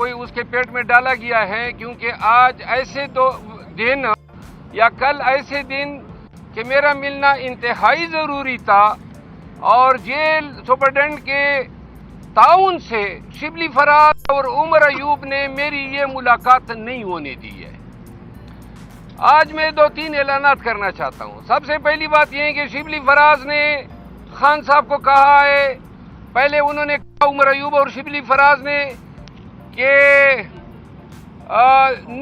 کوئی اس کے پیٹ میں ڈالا گیا ہے، کیونکہ آج ایسے دن یا کل ایسے دن کہ میرا ملنا انتہائی ضروری تھا، اور جیل سپرڈنٹ کے تعاون سے شبلی فراز اور عمر ایوب نے میری یہ ملاقات نہیں ہونے دی ہے۔ آج میں 2-3 اعلانات کرنا چاہتا ہوں۔ سب سے پہلی بات یہ ہے کہ شبلی فراز نے خان صاحب کو کہا ہے، پہلے انہوں نے کہا عمر ایوب اور شبلی فراز نے کہ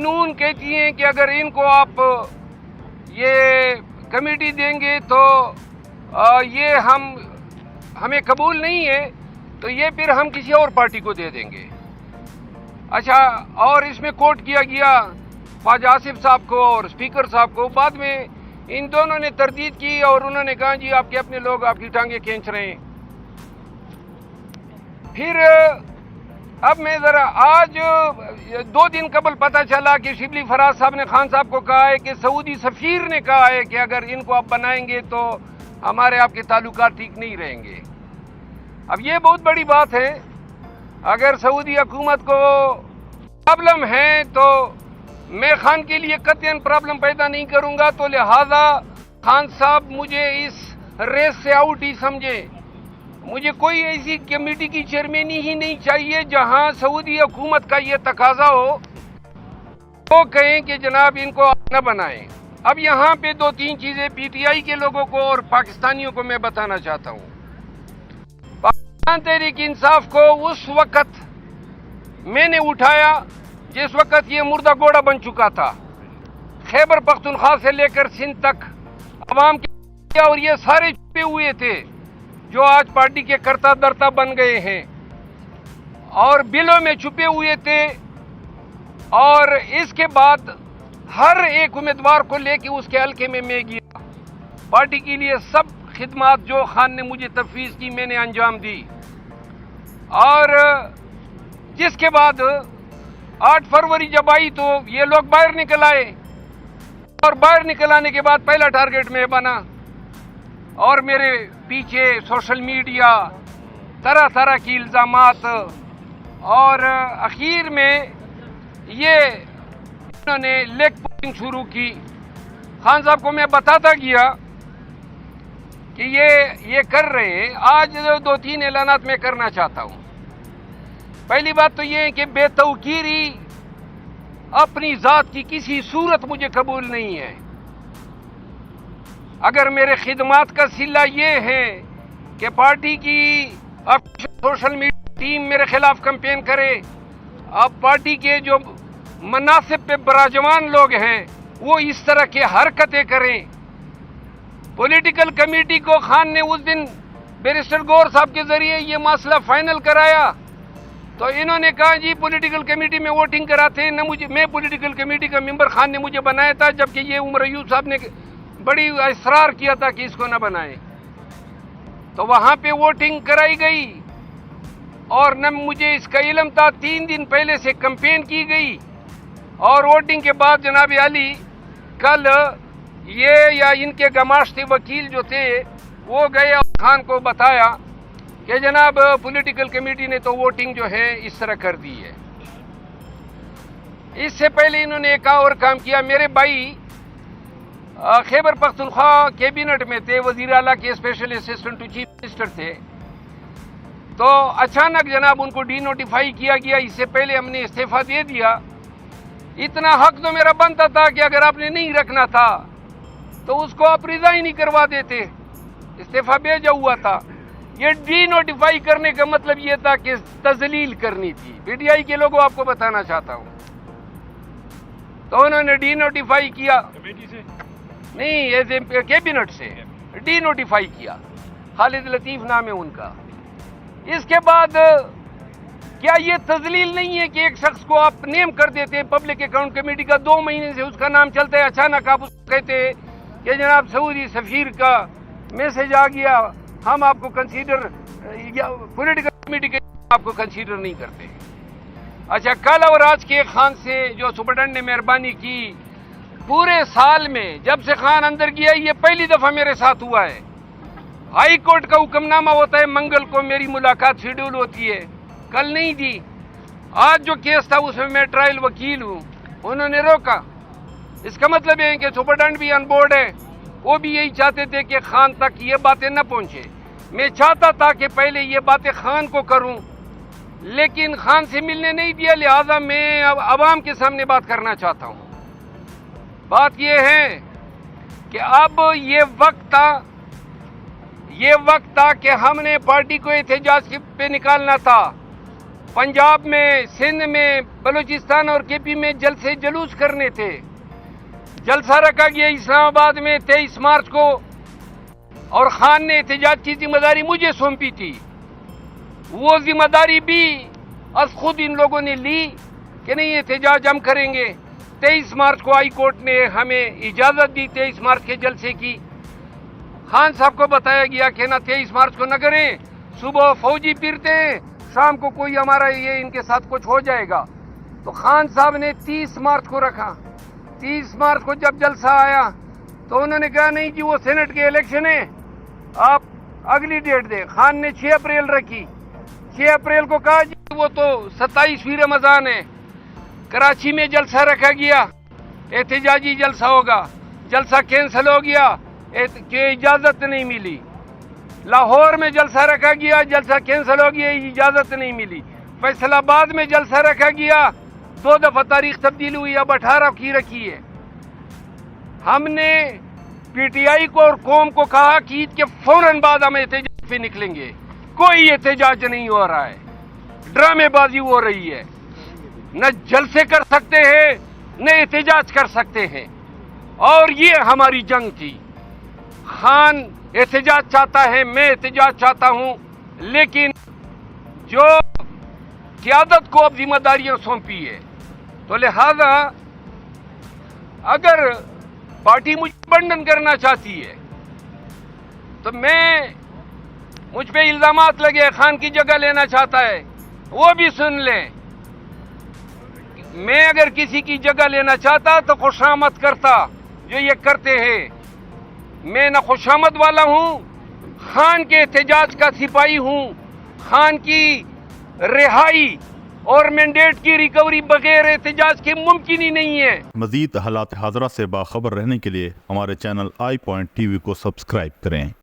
نون کہتی ہیں کہ اگر ان کو آپ یہ کمیٹی دیں گے تو یہ ہمیں قبول نہیں ہے، تو یہ پھر ہم کسی اور پارٹی کو دے دیں گے۔ اچھا، اور اس میں کوٹ کیا گیا خواجہ آصف صاحب کو اور اسپیکر صاحب کو۔ بعد میں ان دونوں نے تردید کی اور انہوں نے کہا جی آپ کے اپنے لوگ آپ کی ٹانگیں کھینچ رہے ہیں۔ پھر اب میں ذرا آج 2 دن قبل پتہ چلا کہ شبلی فراز صاحب نے خان صاحب کو کہا ہے کہ سعودی سفیر نے کہا ہے کہ اگر ان کو آپ بنائیں گے تو ہمارے آپ کے تعلقات ٹھیک نہیں رہیں گے۔ اب یہ بہت بڑی بات ہے، اگر سعودی حکومت کو پرابلم ہے تو میں خان کے لیے قطعاً پرابلم پیدا نہیں کروں گا، تو لہذا خان صاحب مجھے اس ریس سے آؤٹ ہی سمجھیں۔ مجھے کوئی ایسی کمیٹی کی چیئرمینی ہی نہیں چاہیے جہاں سعودی حکومت کا یہ تقاضا ہو تو کہیں کہ جناب ان کو آپ نہ بنائیں۔ اب یہاں پہ 2-3 چیزیں پی ٹی آئی کے لوگوں کو اور پاکستانیوں کو میں بتانا چاہتا ہوں۔ پاکستان تحریک انصاف کو اس وقت میں نے اٹھایا جس وقت یہ مردہ گھوڑا بن چکا تھا، خیبر پختونخوا سے لے کر سندھ تک عوام کے، اور یہ سارے چھپے ہوئے تھے جو آج پارٹی کے کرتا درتا بن گئے ہیں اور بلوں میں چھپے ہوئے تھے۔ اور اس کے بعد ہر ایک امیدوار کو لے کے اس کے حلقے میں گیا، پارٹی کے لیے سب خدمات جو خان نے مجھے تفویض کی میں نے انجام دی۔ اور جس کے بعد 8 فروری جب آئی تو یہ لوگ باہر نکل آئے، اور باہر نکل آنے کے بعد پہلا ٹارگٹ میں بنا، اور میرے پیچھے سوشل میڈیا طرح طرح کی الزامات، اور اخیر میں یہ انہوں نے لیگ پولنگ شروع کی۔ خان صاحب کو میں بتاتا گیا کہ یہ کر رہے ہیں۔ آج 2-3 اعلانات میں کرنا چاہتا ہوں۔ پہلی بات تو یہ ہے کہ بے توقیری اپنی ذات کی کسی صورت مجھے قبول نہیں ہے۔ اگر میرے خدمات کا صلہ یہ ہے کہ پارٹی کی سوشل میڈیا ٹیم میرے خلاف کمپین کرے، اب پارٹی کے جو مناصب پہ براجمان لوگ ہیں وہ اس طرح کے حرکتیں کریں۔ پولیٹیکل کمیٹی کو خان نے اس دن بیرسٹر گور صاحب کے ذریعے یہ مسئلہ فائنل کرایا، تو انہوں نے کہا جی پولیٹیکل کمیٹی میں ووٹنگ کراتے ہیں نہ میں پولیٹیکل کمیٹی کا ممبر خان نے مجھے بنایا تھا، جبکہ یہ عمر ایوب صاحب نے بڑی اصرار کیا تھا کہ اس کو نہ بنائیں۔ تو وہاں پہ ووٹنگ کرائی گئی اور نہ مجھے اس کا علم تھا، 3 دن پہلے سے کمپین کی گئی، اور ووٹنگ کے بعد جناب علی کل یہ یا ان کے گماشتے وکیل جو تھے وہ گئے اور خان کو بتایا کہ جناب پولیٹیکل کمیٹی نے تو ووٹنگ جو ہے اس طرح کر دی ہے۔ اس سے پہلے انہوں نے ایک اور کام کیا، میرے بھائی خیبر پختونخوا کیبنٹ میں تھے، وزیر اعلیٰ کے special assistant to chief minister تھے، تو اچانک جناب ان کو ڈی نوٹیفائی کیا گیا۔ اس سے پہلے ہم نے استعفیٰ دے دیا۔ اتنا حق تو میرا بنتا تھا کہ اگر آپ نے نہیں رکھنا تھا تو اس کو آپ ریزائن ہی کروا دیتے، استعفیٰ بھیجا ہوا تھا۔ یہ ڈی نوٹیفائی کرنے کا مطلب یہ تھا کہ تذلیل کرنی تھی۔ پی ٹی آئی کے لوگوں آپ کو بتانا چاہتا ہوں، تو انہوں نے ڈی نوٹیفائی کیا، نہیں ایز اے کیبنٹ سے ڈی نوٹیفائی کیا، خالد لطیف نام ہے ان کا۔ اس کے بعد کیا یہ تذلیل نہیں ہے کہ ایک شخص کو آپ نیم کر دیتے ہیں پبلک اکاؤنٹ کمیٹی کا، 2 مہینے سے اس کا نام چلتا ہے، اچانک آپ اس کو کہتے ہیں کہ جناب سعودی سفیر کا میسج آ گیا، ہم آپ کو کنسیڈر پولیٹیکل کمیٹی کے آپ کو کنسیڈر نہیں کرتے۔ اچھا، کل اور آج کے خان سے جو سپرڈنٹ نے مہربانی کی، پورے سال میں جب سے خان اندر گیا یہ پہلی دفعہ میرے ساتھ ہوا ہے۔ ہائی کورٹ کا حکم نامہ ہوتا ہے، منگل کو میری ملاقات شیڈول ہوتی ہے، کل نہیں دی۔ آج جو کیس تھا اس میں ٹرائل وکیل ہوں، انہوں نے روکا. اس کا مطلب یہ ہے کہ سپرڈنٹ بھی آن بورڈ ہے. وہ بھی یہی چاہتے تھے کہ خان تک یہ باتیں نہ پہنچے. میں چاہتا تھا کہ پہلے یہ باتیں خان کو کروں، لیکن خان سے ملنے نہیں دیا، لہذا میں اب عوام کے سامنے بات کرنا چاہتا ہوں. بات یہ ہے کہ اب یہ وقت تھا کہ ہم نے پارٹی کو احتجاج پہ نکالنا تھا. پنجاب میں، سندھ میں، بلوچستان اور کے پی میں جلسے جلوس کرنے تھے. جلسہ رکھا گیا اسلام آباد میں 23 مارچ کو، اور خان نے احتجاج کی ذمہ داری مجھے سونپی تھی. وہ ذمہ داری بھی از خود ان لوگوں نے لی کہ نہیں احتجاج ہم کریں گے. 23 مارچ کو ہائی کورٹ نے ہمیں اجازت دی 23 مارچ کے جلسے کی. خان صاحب کو بتایا گیا کہ نہ 23 مارچ کو نہ کریں، صبح فوجی پھرتے ہیں، شام کو کوئی ہمارا یہ ان کے ساتھ کچھ ہو جائے گا. تو خان صاحب نے 30 مارچ کو رکھا. 30 مارچ کو جب جلسہ آیا تو انہوں نے کہا نہیں جی وہ سینٹ کے الیکشن ہے، آپ اگلی ڈیٹ دیں. خان نے 6 اپریل رکھی. 6 اپریل کو کہا جی وہ تو 27ویں رمضان ہے. کراچی میں جلسہ رکھا گیا، احتجاجی جلسہ ہوگا. جلسہ کینسل ہو گیا کہ اجازت نہیں ملی. لاہور میں جلسہ رکھا گیا، جلسہ کینسل ہو گیا، اجازت نہیں ملی. فیصل آباد میں جلسہ رکھا گیا، 2 دفعہ تاریخ تبدیل ہوئی، اب 18 کی رکھی ہے. ہم نے پی ٹی آئی کو اور قوم کو کہا کہ عید کے فوراً بعد ہم احتجاج پہ نکلیں گے. کوئی احتجاج نہیں ہو رہا ہے، ڈرامے بازی ہو رہی ہے. نہ جلسے کر سکتے ہیں نہ احتجاج کر سکتے ہیں، اور یہ ہماری جنگ تھی. خان احتجاج چاہتا ہے، میں احتجاج چاہتا ہوں، لیکن جو قیادت کو اب ذمہ داریاں سونپی ہے، تو لہذا اگر پارٹی مجھے بنڈن کرنا چاہتی ہے تو مجھ پہ الزامات لگے خان کی جگہ لینا چاہتا ہے، وہ بھی سن لیں. میں اگر کسی کی جگہ لینا چاہتا تو خوشامد کرتا جو یہ کرتے ہیں. میں نہ خوشامد والا ہوں، خان کے احتجاج کا سپاہی ہوں. خان کی رہائی اور مینڈیٹ کی ریکوری بغیر احتجاج کے ممکن ہی نہیں ہے. مزید حالات حاضرہ سے باخبر رہنے کے لیے ہمارے channel I point T V کو سبسکرائب کریں.